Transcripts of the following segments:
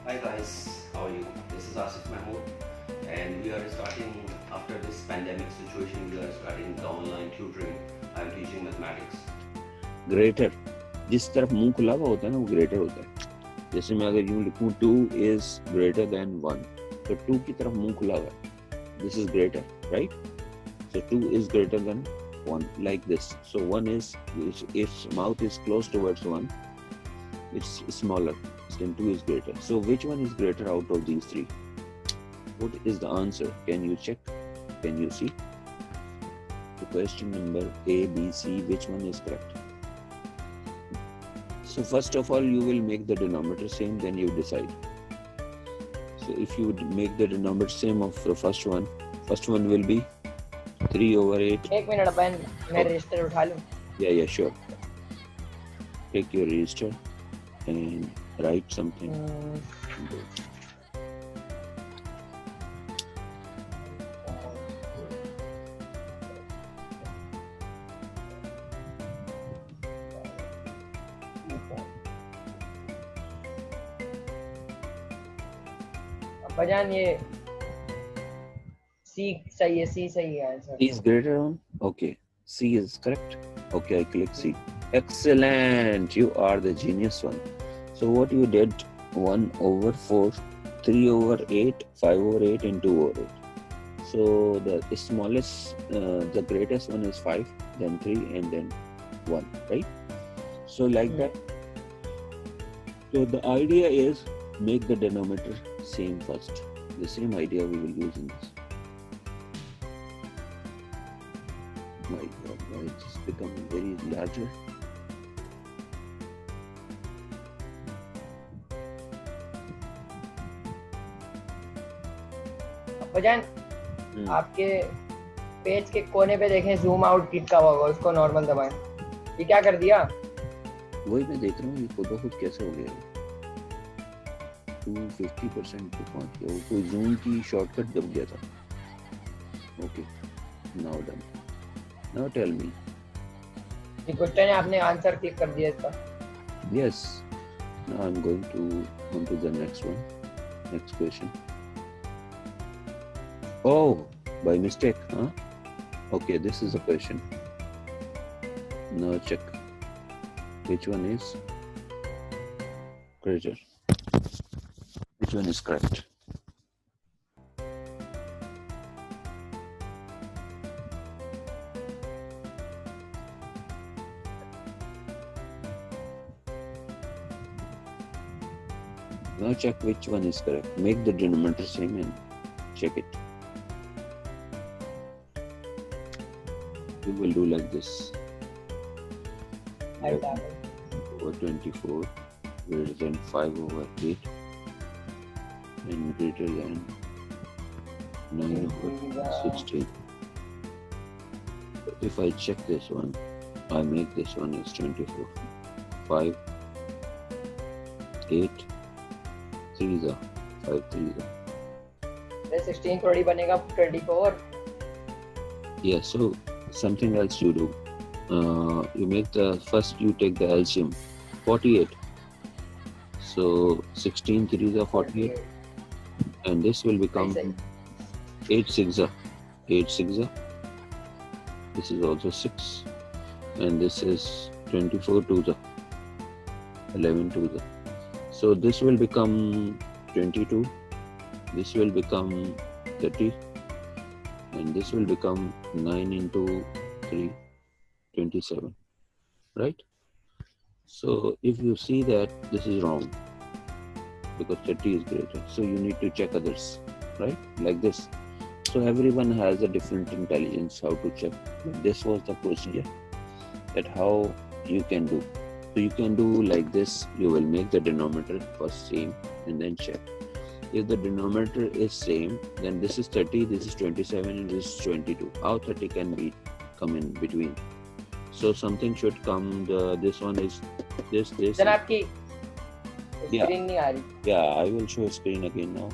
Hi guys, how are you? This is Asif Mahmood, and we are starting after this pandemic situation. We are starting the online tutoring. I am teaching mathematics. Greater जिस तरफ मुंह खुला हुआ होता है ना वो greater होता है. जैसे मैं अगर यूं लिखूं 2 is greater than 1, तो 2 की तरफ मुंह खुला हुआ है. This is greater, right? So 2 is greater than 1, like this. So 1 is, if mouth is close towards 1, it's smaller, then 2 is greater. So which one is greater out of these three? What is the answer? Can you check? Can you see? The question number A, B, C, which one is correct? So first of all, you will make the denominator same, then you decide. So if you make the denominator same of the first one will be 3 over 8. एक minute अपन मैं register उठा लूं. Yeah, sure. Take your register and write something. बजान ये C सही है, C सही है answer. C is greater on? Okay. C is correct. Okay, I click C. Excellent. You are the genius one. So what you did, 1 over 4, 3 over 8, 5 over 8 and 2 over 8. So the smallest, the greatest one is 5, then 3 and then 1, right? So like that. So the idea is make the denominator same first. The same idea we will use in this. My God, now it's just becoming very larger. बजान आपके page के कोने पे देखें zoom out लिखा हुआ होगा, उसको नॉर्मल दबाएं. ये क्या कर दिया? वही मैं देख रहा हूँ ये खुद ब खुद कैसे हो गया. 250% पे पहुंच गया. वो कोई जूम की शॉर्टकट दब गया था. Okay, now done. Now tell me. ये क्वेश्चन है, आपने आंसर क्लिक कर दिया इसका. Yes. Now I'm going to on to the next one. Next question. Oh, by mistake, huh? Okay, this is a question. Now check. Which one is greater? Which one is correct? Now check which one is correct. Make the denominator same and check it. You will do like this. Over 24 greater than 5 over 8 and greater than 9 over 16. If I check this one, I make this one is 24. 5, 8, 3 is 5, 3 is 16 थोड़ी बनेगा 24. Yeah, so something else you do. You make the first, you take the LCM 48. So 16 3s are 48, and this will become 8 6 are 8 6 are. This is also 6, and this is 24 2s are 11 2s are. So this will become 22. This will become 30. And this will become 9 into 3, 27, right? So if you see that this is wrong, because 30 is greater, so you need to check others, right? Like this. So everyone has a different intelligence how to check. This was the procedure that how you can do. So you can do like this. You will make the denominator first same and then check. If the denominator is same, then this is 30, this is 27, and this is 22. How 30 can be come in between? So something should come. This one is this. Then आपकी screen नहीं आ रही. Yeah, I will show screen again now.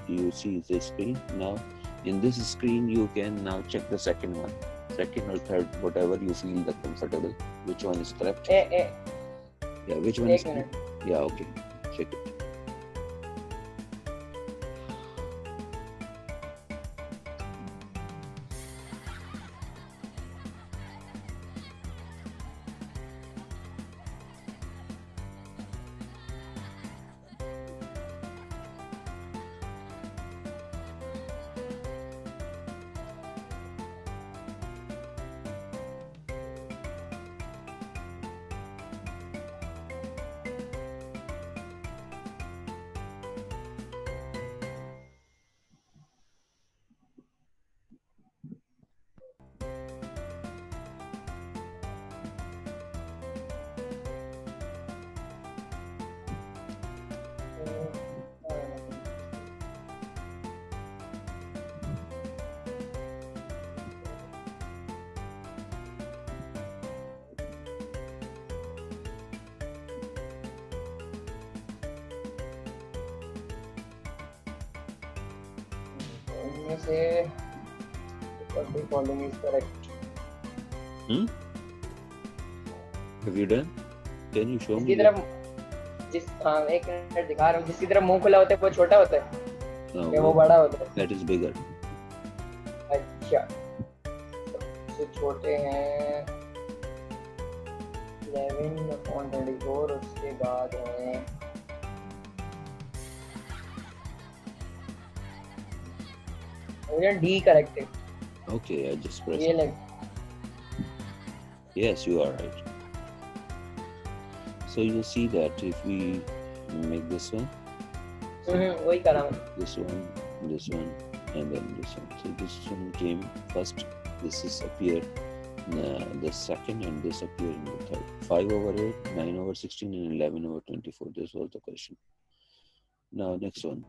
You see this screen now. In this screen, you can now check the second one, second or third, whatever you feel the comfortable. Which one is correct? Yeah, which one is correct? Yeah, okay. Check it. इनमें से what the following is correct. Have you done? Can you show जिसकी me? तरफ हाँ एक minute दिखा रहा हूँ, जिसकी तरफ मुंह खुला होता है वो छोटा होता है या वो बड़ा होता है? That is bigger. अच्छा, सबसे छोटे हैं 11/24, उसके बाद है डी करेक्ट है। Okay, I just pressed. ये लग Yes, you are right. So you see that if we make this one, वही करा मैं। this one, and then this one. So this one came first. This is appeared the second, and this appeared in the third. 5/8, 9/16, and 11/24. This was the question. Now next one.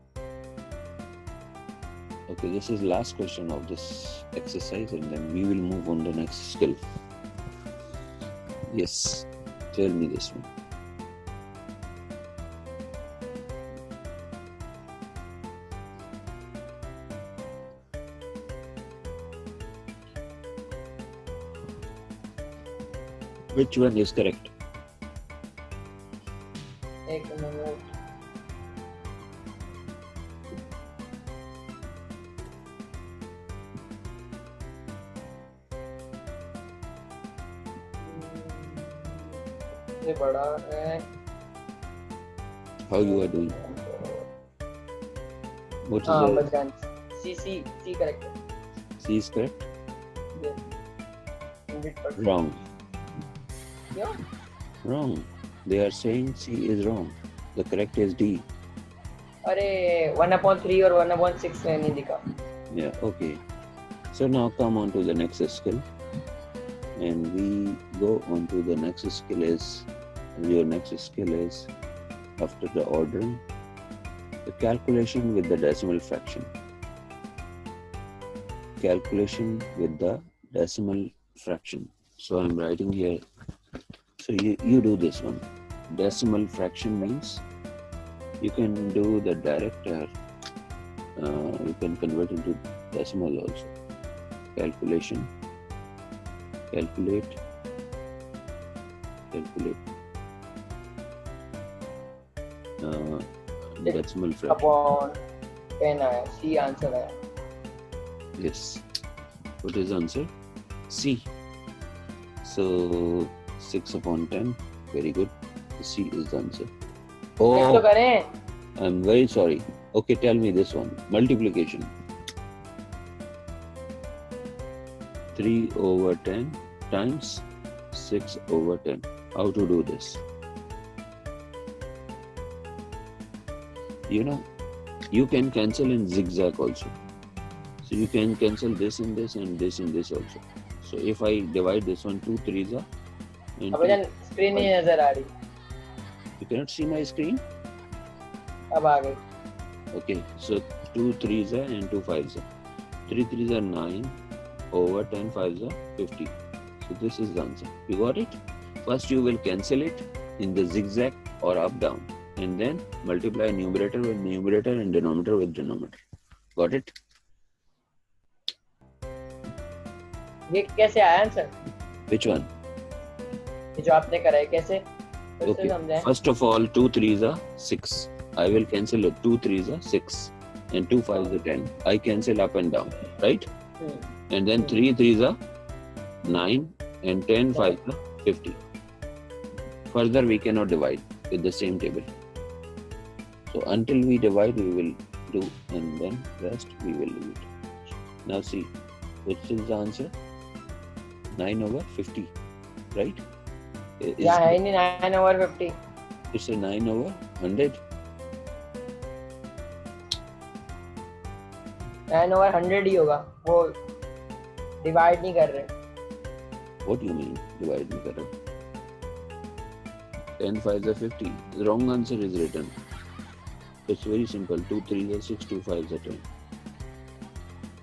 Okay, this is last question of this exercise, and then we will move on to the next skill. Yes, tell me this one. Which one is correct? एक minute, ये बड़ा है। How you are doing? What is हाँ the बच गया। C correct है। C is correct? Yes. 100%. Wrong. क्यों? Wrong. They are saying C is wrong. The correct is D. अरे 1/3 और 1/6 में नहीं दिखा। Yeah, okay. So now come on to the next skill. And we go on to the next skill is, your next skill is, after the ordering, the calculation with the decimal fraction. Calculation with the decimal fraction. So I'm writing here. So you do this one. Decimal fraction means you can do the direct, you can convert into decimal also. Calculation. Calculate. Decimal fraction. Upon 10 आया, C answer आया। Yes. What is the answer? C. So 6/10. Very good. C is the answer. तो Oh, करें। I'm very sorry. Okay, tell me this one. Multiplication. 3/10 times 6/10. How to do this? You know, you can cancel in zigzag also. So you can cancel this in this and this in this also. So if I divide this one 2 3s are, अब जन screen नहीं नजर आ रही, you cannot see my screen. अब आ गई। Okay, so 2 3s are and 2 5s are. 3 3s are 9/10 5s are 50. So this is the answer. You got it? First you will cancel it in the zigzag or up down, and then multiply numerator with numerator and denominator with denominator. Got it? ये कैसे आया answer? Which one? ये जो आपने करा है कैसे? फिर से Okay. समझाएं। First of all, 2 3s are 6. I will cancel it. 2 3s are 6 and 2 5s are 10. I cancel up and down, right? And then 3 3s are 9 and 10 5s are 50. Further, we cannot divide with the same table. So until we divide, we will do, and then rest we will leave it. Now see, which is the answer? 9/50, right? या है नहीं 9/50। It's a 9/100. 9/100 ही होगा, वो divide नहीं कर रहे। What do you mean divide नहीं कर रहे? 10 5s are 50. The wrong answer is written. It's very simple. 2 3s are 6, 2 5s are 10.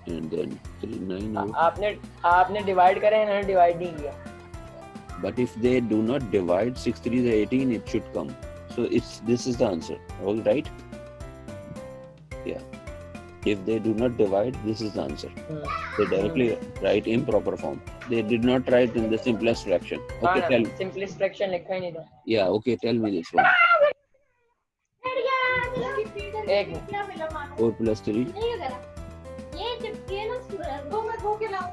And then 3 9 8. आपने डिवाइड करें, इन्होंने डिवाइड नहीं किया. But if they do not divide 6 3s are 18, it should come. So this is the answer. All right? Yeah. If they do not divide, this is the answer. They directly write improper form. They did not write in the simplest fraction. Okay, tell me. Simplest fraction लिखा ही नहीं था. Yeah, okay, tell me this one. एक minute. 4 plus 3. ये चिपके ना सूरज को मैं धो के लाऊं.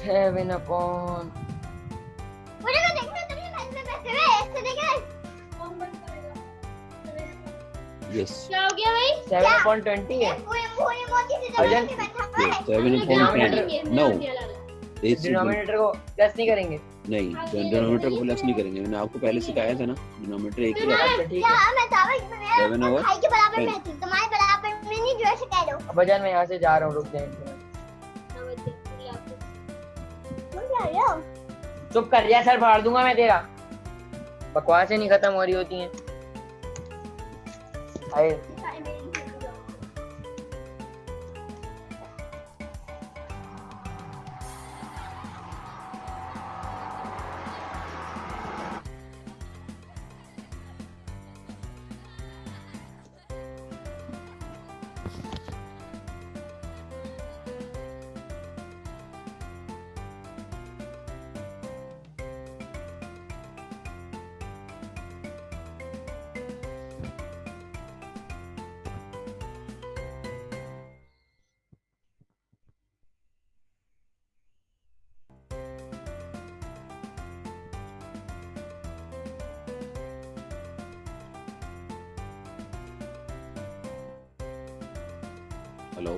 7 upon. मुझे तो देखना तुमने मैच में बैठे हुए ऐसे देखा. Yes. क्या हो गया भाई? 7 upon 20 है. पूरी मोटी सी जगह पे बैठा हुआ है. 7 upon 10. No. डिनोमिनेटर को प्लस नहीं करेंगे. नहीं, डिनोमिनेटर को प्लस नहीं करेंगे. मैंने आपको पहले सिखाया था ना, डिनोमिनेटर एक ही अच्छा ठीक क्या है. मैं दावा मेरा 7 over भाई के बराबर 10. में थी. तुम्हारे बराबर में नहीं, जो ऐसे कह दो. अब भजन मैं यहाँ से जा रहा हूँ, रुक जाए. तुम क्या रहे हो? चुप कर जा, सर फाड़ दूंगा मैं तेरा. बकवासें नहीं खत्म हो रही होती हैं. हाय Hello.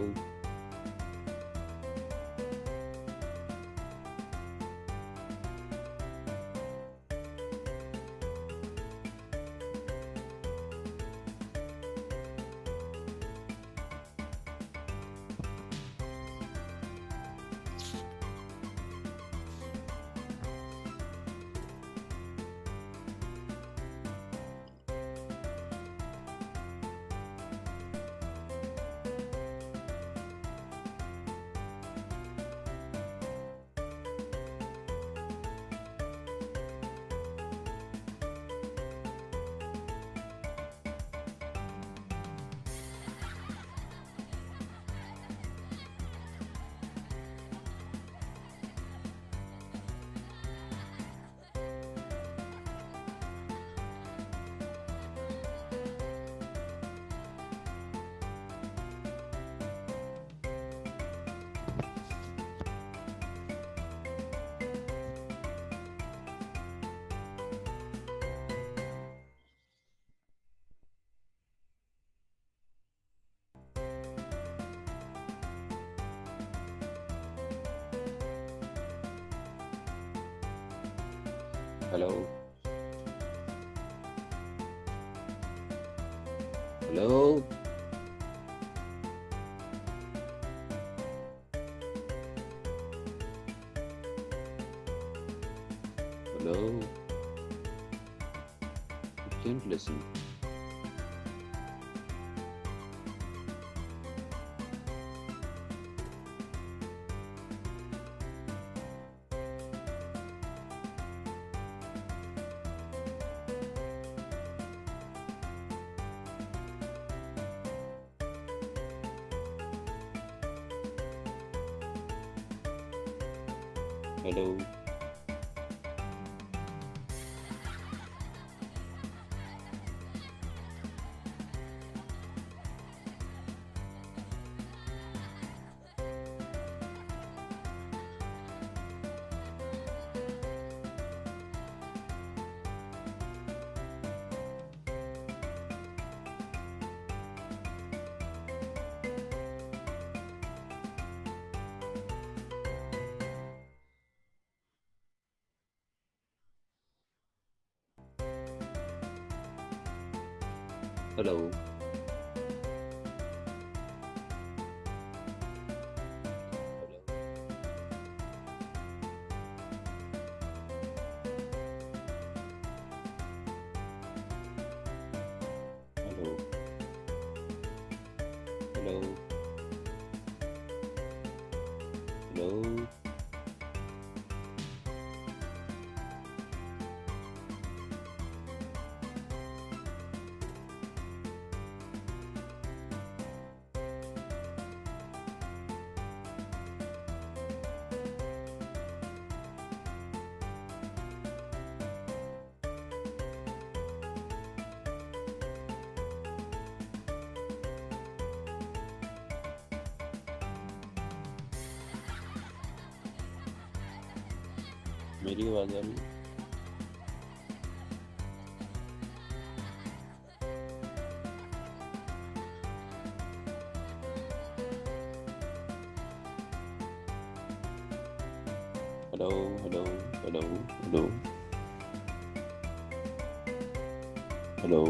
Hello. Hello. Hello. You can't listen. Hello. Hello. Hello hello मेरी आवाज आ रही है? Hello hello hello hello hello